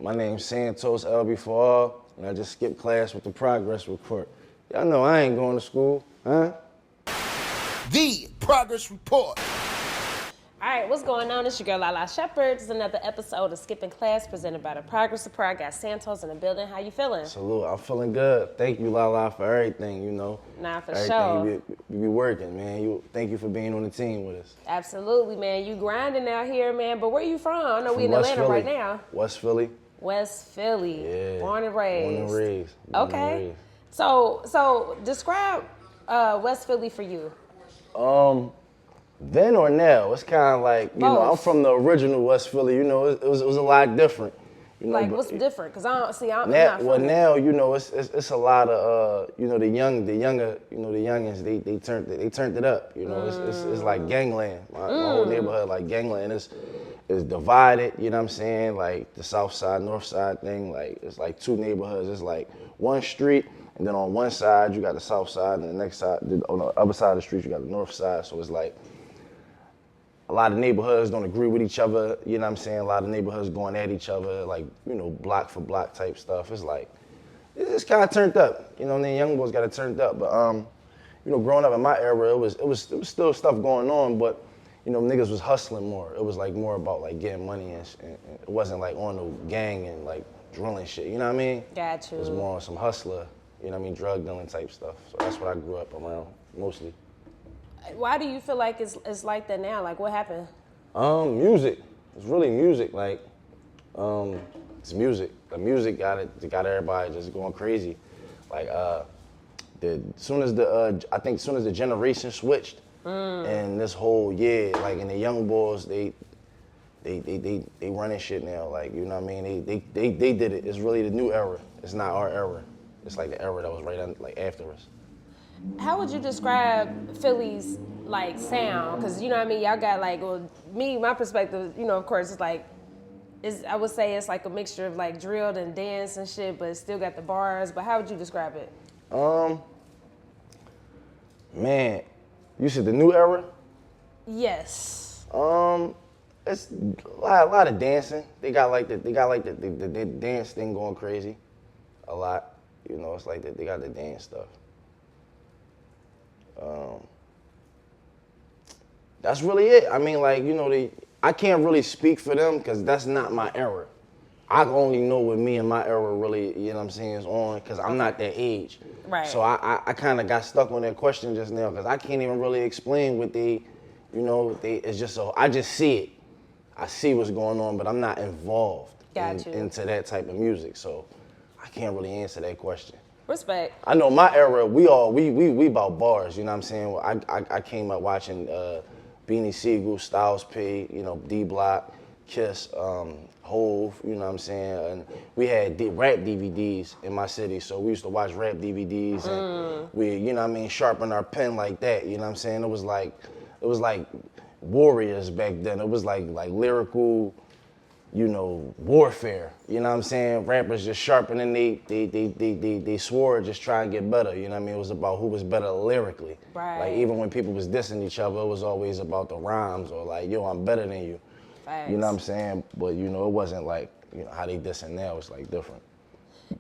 My name's Santos LB4R, and I just skipped class with the progress report. Y'all know I ain't going to school, huh? The Progress Report. All right, what's going on? It's your girl Lala Shepherd. It's another episode of Skipping Class presented by the Progress Report. I got Santos in the building. How you feeling? Salute, I'm feeling good. Thank you, Lala, for everything, you know. Nah, for everything sure. You be working, man. Thank you for being on the team with us. Absolutely, man. You grinding out here, man. But where you from? I know we in West Atlanta Philly. right now. West Philly. West Philly. Yeah. Born and raised. Born and raised. Born and Okay. raised. So describe West Philly for you. Then or now, it's kind of like, you know, I'm Both. from the original West Philly, you know, it was a lot different. You know, Like, but what's different? Because I'm now, not well, from now, you know, it's a lot of, you know, the younger, you know, the youngins, they turned it up. You know, it's like gangland. My whole neighborhood like gangland. It's divided. You know what I'm saying? Like the South Side, North Side thing. Like it's like two neighborhoods. It's like one street, and then on one side you got the South Side, and the next side, on the other side of the street you got the North Side. So it's like a lot of neighborhoods don't agree with each other. You know what I'm saying? A lot of neighborhoods going at each other, like, you know, block for block type stuff. It's like, it's kind of turned up. You know, and then young boys got it turned up. But you know, growing up in my era, it was still stuff going on, but you know, niggas was hustling more. It was like more about like getting money and it wasn't like on the gang and like drilling shit. You know what I mean? Got you. It was more on some hustler, you know what I mean, drug dealing type stuff. So that's what I grew up around mostly. Why do you feel like it's like that now? Like, what happened? Music. It's really music. Like, it's music. The music got everybody just going crazy. Like, I think soon as the generation switched, and this whole year, like, and the young boys, they running shit now. Like, you know what I mean? They did it. It's really the new era. It's not our era. It's like the era that was like after us. How would you describe Philly's like sound? Because you know what I mean, y'all got like, well, my perspective, you know, of course, it's like, I would say it's like a mixture of like drilled and dance and shit, but it still got the bars. But how would you describe it? Man, you said the new era? Yes. It's a lot of dancing. They got the dance thing going crazy, a lot. You know, it's like they got the dance stuff. That's really it. I mean, like, you know, I can't really speak for them because that's not my era. I only know what me and my era really, you know what I'm saying, is on because I'm not that age. Right. So I kind of got stuck on that question just now because I can't even really explain what it's just so, I just see it. I see what's going on, but I'm not involved into that type of music. So I can't really answer that question. Respect. I know my era, we about bars, you know what I'm saying? Well, I came up watching Beanie Sigel, Styles P, you know, D-Block, Kiss, Hove, you know what I'm saying? And we had rap DVDs in my city, so we used to watch rap DVDs and we, you know what I mean, sharpen our pen like that, you know what I'm saying? It was like warriors back then. It was like lyrical, you know, warfare. You know what I'm saying? Rappers just sharpening they sword, just trying to get better. You know what I mean? It was about who was better lyrically. Right. Like even when people was dissing each other, it was always about the rhymes or like, yo, I'm better than you. Facts. You know what I'm saying? But you know, it wasn't like, you know, how they dissing now. It's like different.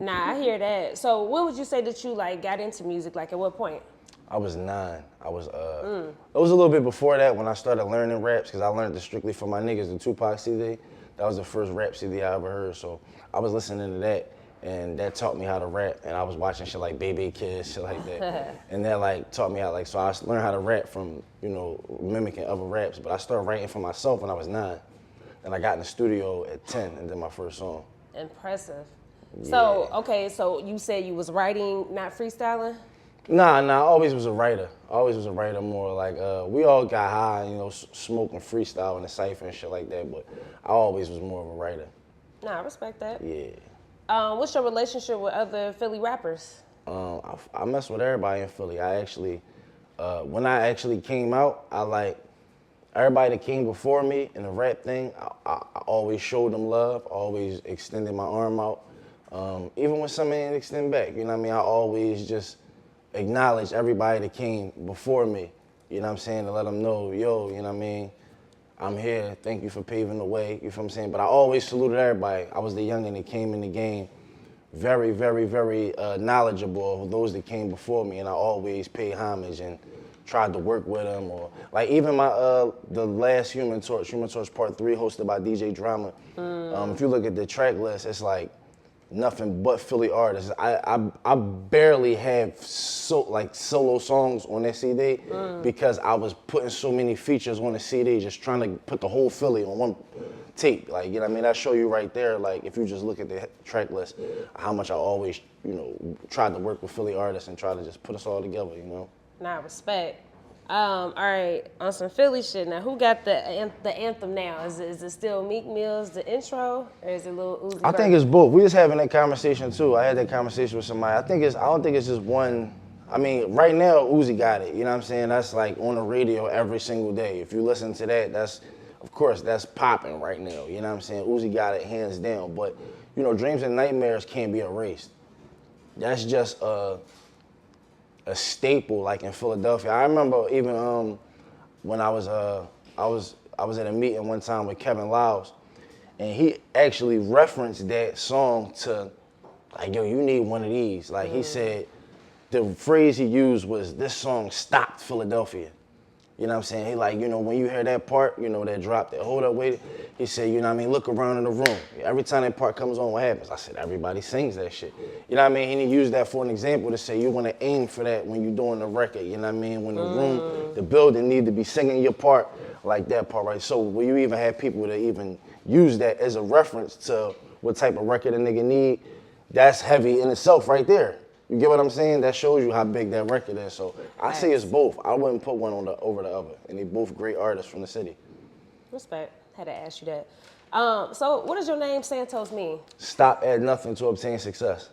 Nah, I hear that. So what would you say that you like got into music? Like at what point? I was 9. It was a little bit before that when I started learning raps because I learned it strictly from my niggas, the Tupac CD. That was the first rap CD I ever heard. So I was listening to that and that taught me how to rap. And I was watching shit like Baby Kids, shit like that. And that like taught me how so I learned how to rap from, you know, mimicking other raps. But I started writing for myself when I was 9. And I got in the studio at 10 and did my first song. Impressive. Yeah. So, okay, so you said you was writing, not freestyling? Nah, I always was a writer. More like, we all got high, you know, smoking freestyle in the cypher and shit like that, but I always was more of a writer. Nah, I respect that. Yeah. What's your relationship with other Philly rappers? I mess with everybody in Philly. I actually, when I actually came out, I like, everybody that came before me in the rap thing, I always showed them love, always extended my arm out. Even when somebody didn't extend back, you know what I mean? I always just acknowledge everybody that came before me, you know what I'm saying, to let them know, yo, you know what I mean? I'm here. Thank you for paving the way. You feel what I'm saying? But I always saluted everybody. I was the youngin' that came in the game, very, very, very knowledgeable of those that came before me, and I always paid homage and tried to work with them. Or like even my the last Human Torch Part 3, hosted by DJ Drama. If you look at the track list, it's like nothing but Philly artists. I barely have solo songs on that CD because I was putting so many features on the CD, just trying to put the whole Philly on one tape. Like, you know what I mean? That show you right there, like if you just look at the track list, how much I always, you know, tried to work with Philly artists and try to just put us all together, you know? Nah, respect. All right, on some Philly shit now. Who got the anthem now? Is it still Meek Mill's the intro, or is it Lil Uzi? I think it's both. We just having that conversation too. I had that conversation with somebody. I don't think it's just one. I mean, right now Uzi got it. You know what I'm saying? That's like on the radio every single day. If you listen to that, of course that's popping right now. You know what I'm saying? Uzi got it hands down. But you know, Dreams and Nightmares can't be erased. That's just a staple, like in Philadelphia. I remember even when I was at a meeting one time with Kevin Lyles, and he actually referenced that song to, like, yo, you need one of these. Like he said, the phrase he used was, this song stopped Philadelphia. You know what I'm saying? He like, you know, when you hear that part, you know, that drop, that hold up, wait, he said, you know what I mean, look around in the room. Every time that part comes on, what happens? I said, everybody sings that shit. You know what I mean? And he used that for an example to say, you want to aim for that when you're doing the record. You know what I mean? When the room, the building need to be singing your part like that part, right? So will you even have people that even use that as a reference to what type of record a nigga need? That's heavy in itself right there. You get what I'm saying? That shows you how big that record is. So I say it's both. I wouldn't put one over the other. And they both great artists from the city. Respect. Had to ask you that. So what does your name Santos mean? Stop at nothing to obtain success.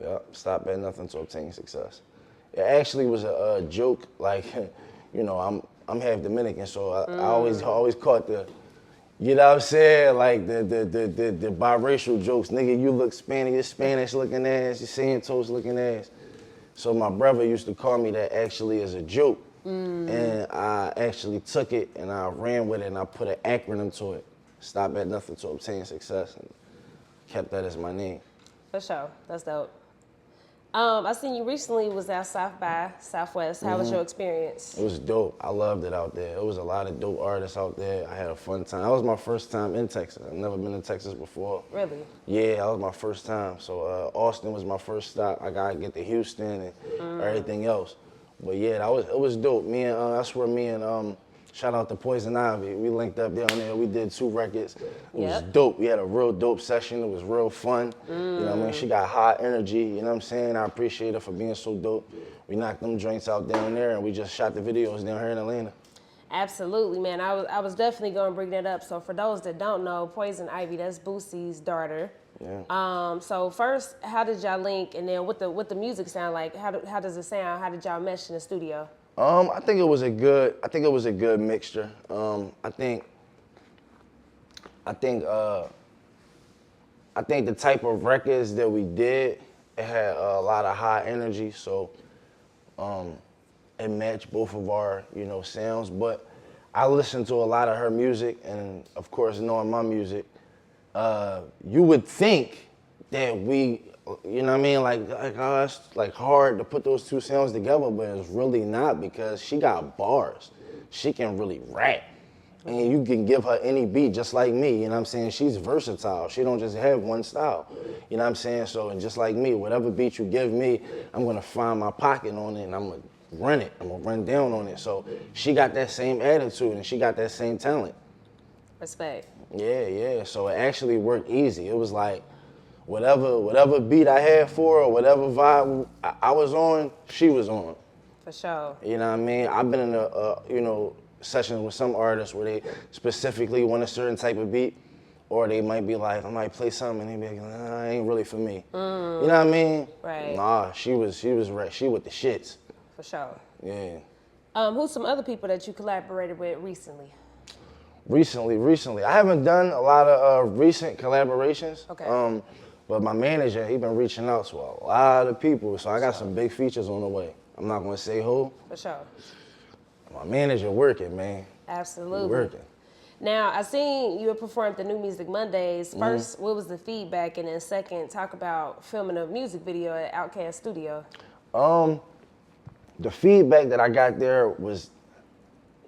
Yep, stop at nothing to obtain success. It actually was a joke, like, you know, I'm half Dominican, so I always caught the, you know what I'm saying? Like the biracial jokes. Nigga, you look Spanish, you're Spanish looking ass, you're Santos looking ass. So my brother used to call me that actually as a joke. And I actually took it and I ran with it and I put an acronym to it. Stop at nothing to obtain success, and kept that as my name. For sure, that's dope. I seen you recently was at South by Southwest. How was your experience? It was dope. I loved it out there. It was a lot of dope artists out there. I had a fun time. That was my first time in Texas. I've never been to Texas before. Really? Yeah, that was my first time. So Austin was my first stop. I gotta get to Houston and everything else. But yeah, it was dope. That's where me and shout out to Poison Ivi. We linked up down there. We did 2 records. It was dope. We had a real dope session. It was real fun. You know what I mean? She got high energy. You know what I'm saying? I appreciate her for being so dope. We knocked them joints out down there, and we just shot the videos down here in Atlanta. Absolutely, man. I was definitely going to bring that up. So for those that don't know, Poison Ivi, that's Boosie's daughter. Yeah. So first, how did y'all link? And then what the music sound like? How does it sound? How did y'all mesh in the studio? I think it was a good mixture. I think the type of records that we did, it had a lot of high energy, so it matched both of our, you know, sounds. But I listened to a lot of her music, and of course, knowing my music, you would think that we, you know what I mean, like oh, it's like hard to put those 2 sounds together, but it's really not, because she got bars. She can really rap. And you can give her any beat just like me, you know what I'm saying? She's versatile. She don't just have one style, you know what I'm saying? So, and just like me, whatever beat you give me, I'm gonna find my pocket on it and I'm gonna run it. I'm gonna run down on it. So she got that same attitude and she got that same talent. Respect. Yeah. So it actually worked easy. It was like, whatever beat I had for her, or whatever vibe I was on, she was on. For sure. You know what I mean? I've been in a sessions with some artists where they specifically want a certain type of beat, or they might be like, I might play something, and they be like, nah, it ain't really for me. You know what I mean? Right. Nah, she with the shits. For sure. Yeah. Who's some other people that you collaborated with recently? Recently. I haven't done a lot of recent collaborations. Okay. But my manager, he been reaching out to a lot of people, so I got some big features on the way. I'm not gonna say who. For sure. My manager working, man. Absolutely. He working. Now, I seen you had performed the New Music Mondays. First, what was the feedback? And then second, talk about filming a music video at Outkast Studio. The feedback that I got there was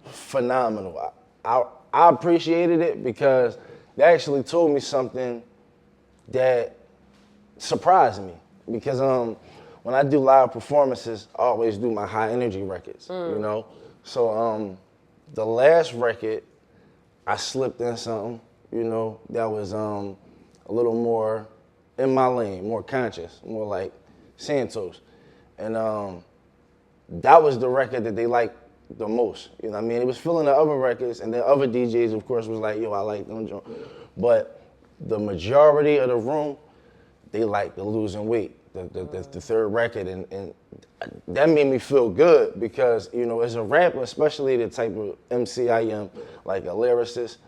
phenomenal. I appreciated it because they actually told me something that surprised me. Because when I do live performances, I always do my high energy records, you know? So the last record, I slipped in something, you know, that was a little more in my lane, more conscious, more like Santos. And that was the record that they liked the most. You know what I mean? It was filling the other records, and the other DJs, of course, was like, yo, I like them. But the majority of the room, they liked the Losing Weight, the third record. And that made me feel good because, you know, as a rapper, especially the type of MC I am, like a lyricist,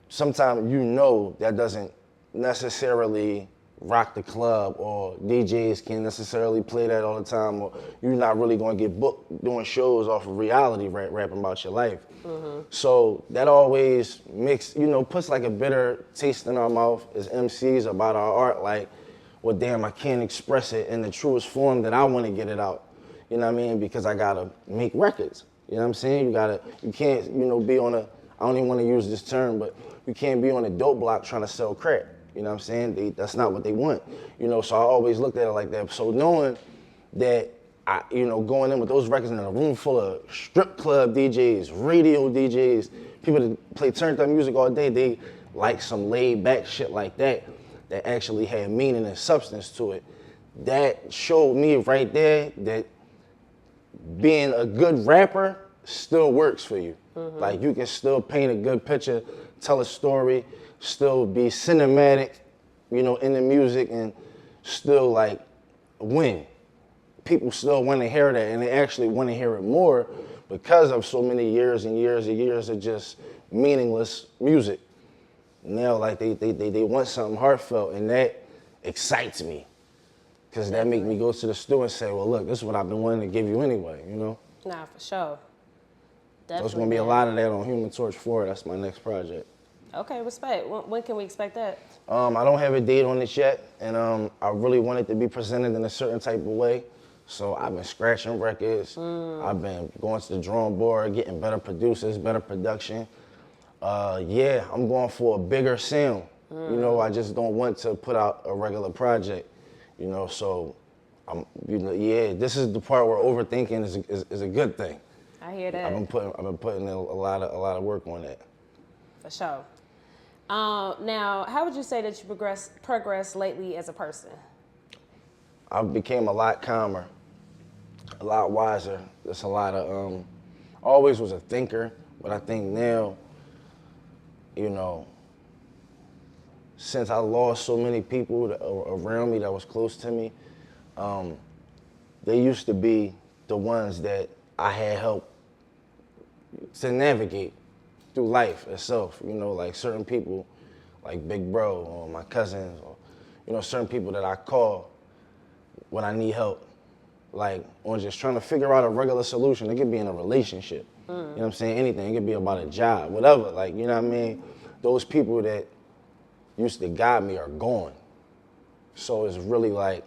sometimes you know that doesn't necessarily rock the club, or DJs can't necessarily play that all the time, or you're not really gonna get booked doing shows off of reality rapping about your life. So that always makes, you know, puts like a bitter taste in our mouth as MCs about our art, like, well, damn, I can't express it in the truest form that I want to get it out. You know what I mean? Because I gotta make records. You know what I'm saying? You can't, you know, be on a, I don't even want to use this term, but you can't be on a dope block trying to sell crack. You know what I'm saying? That's not what they want. You know, so I always looked at it like that. So knowing that, you know, going in with those records in a room full of strip club DJs, radio DJs, people that play turned up music all day, they like some laid back shit like that actually had meaning and substance to it. That showed me right there that being a good rapper still works for you. Like, you can still paint a good picture, tell a story, still be cinematic, you know, in the music, and still like win. People still want to hear that, and they actually want to hear it more because of so many years and years and years of just meaningless music. Now, like, they want something heartfelt, and that excites me, because that makes me go to the store and say, well, look, this is what I've been wanting to give you anyway, you know? Nah, for sure. Definitely. There's gonna be a lot of that on Human Torch 4. That's my next project. Okay, respect. When can we expect that? I don't have a date on it yet, and I really want it to be presented in a certain type of way. So I've been scratching records. I've been going to the drawing board, getting better producers, better production. Yeah, I'm going for a bigger sound. You know, I just don't want to put out a regular project. You know, so yeah, this is the part where overthinking is a good thing. I hear that. I've been putting in a lot of work on that. For sure. Now, how would you say that you progressed lately as a person? I became a lot calmer, a lot wiser. There's a lot of, I always was a thinker, but I think now, you know, since I lost so many people around me that was close to me, they used to be the ones that I had helped to navigate through life itself. You know, like certain people, like Big Bro or my cousins, or, you know, certain people that I call when I need help, like, on just trying to figure out a regular solution. It could be in a relationship, you know what I'm saying? Anything. It could be about a job, whatever. Like, you know what I mean? Those people that used to guide me are gone. So it's really like,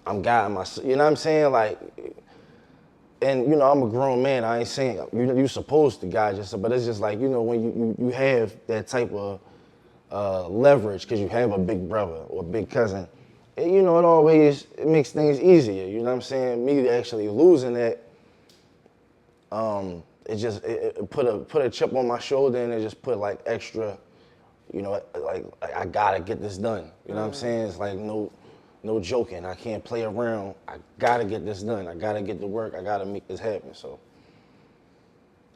I'm guiding myself, you know what I'm saying? Like, and, you know, I'm a grown man. I ain't saying you're supposed to guide yourself, but it's just like, you know, when you have that type of leverage because you have a big brother or a big cousin, you know, it makes things easier. You know what I'm saying? Me actually losing that, it put a chip on my shoulder, and it just put like extra, you know, like I gotta get this done. You know what I'm saying? It's like no joking. I can't play around. I gotta get this done. I gotta get to work. I gotta make this happen. So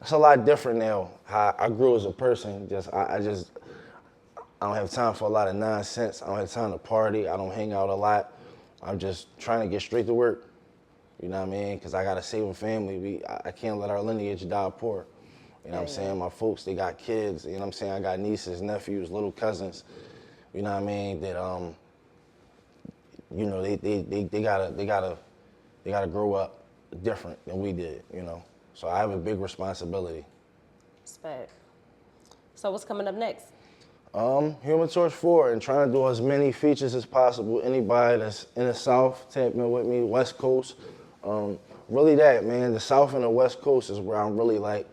it's a lot different now. How I grew as a person. I don't have time for a lot of nonsense. I don't have time to party. I don't hang out a lot. I'm just trying to get straight to work. You know what I mean? Because I got to save a family. I can't let our lineage die poor. You know what I'm saying? My folks, they got kids. You know what I'm saying? I got nieces, nephews, little cousins. You know what I mean? That, you know, they gotta grow up different than we did, you know. So I have a big responsibility. Respect. So what's coming up next? Human Torch 4 and trying to do as many features as possible. Anybody that's in the South, tap in with me, West Coast. Really that, man. The South and the West Coast is where I'm really like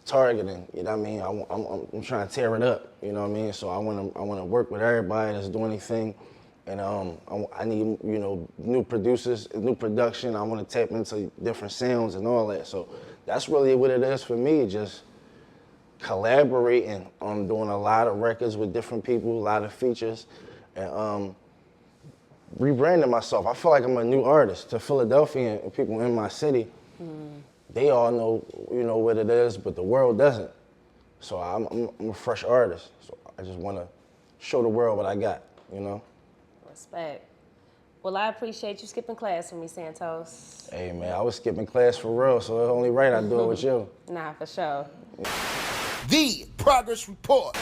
targeting, you know what I mean? I'm trying to tear it up, you know what I mean? So I wanna work with everybody that's doing anything. And I need, you know, new producers, new production. I want to tap into different sounds and all that. So that's really what it is for me, just collaborating on doing a lot of records with different people, a lot of features, and rebranding myself. I feel like I'm a new artist to Philadelphia and people in my city. They all know, you know, what it is, but the world doesn't. So I'm a fresh artist. So I just want to show the world what I got, you know? Respect. Well, I appreciate you skipping class with me, Santos. Hey, man, I was skipping class for real, so it's only right I do it with you. Nah, for sure. The Progress Report.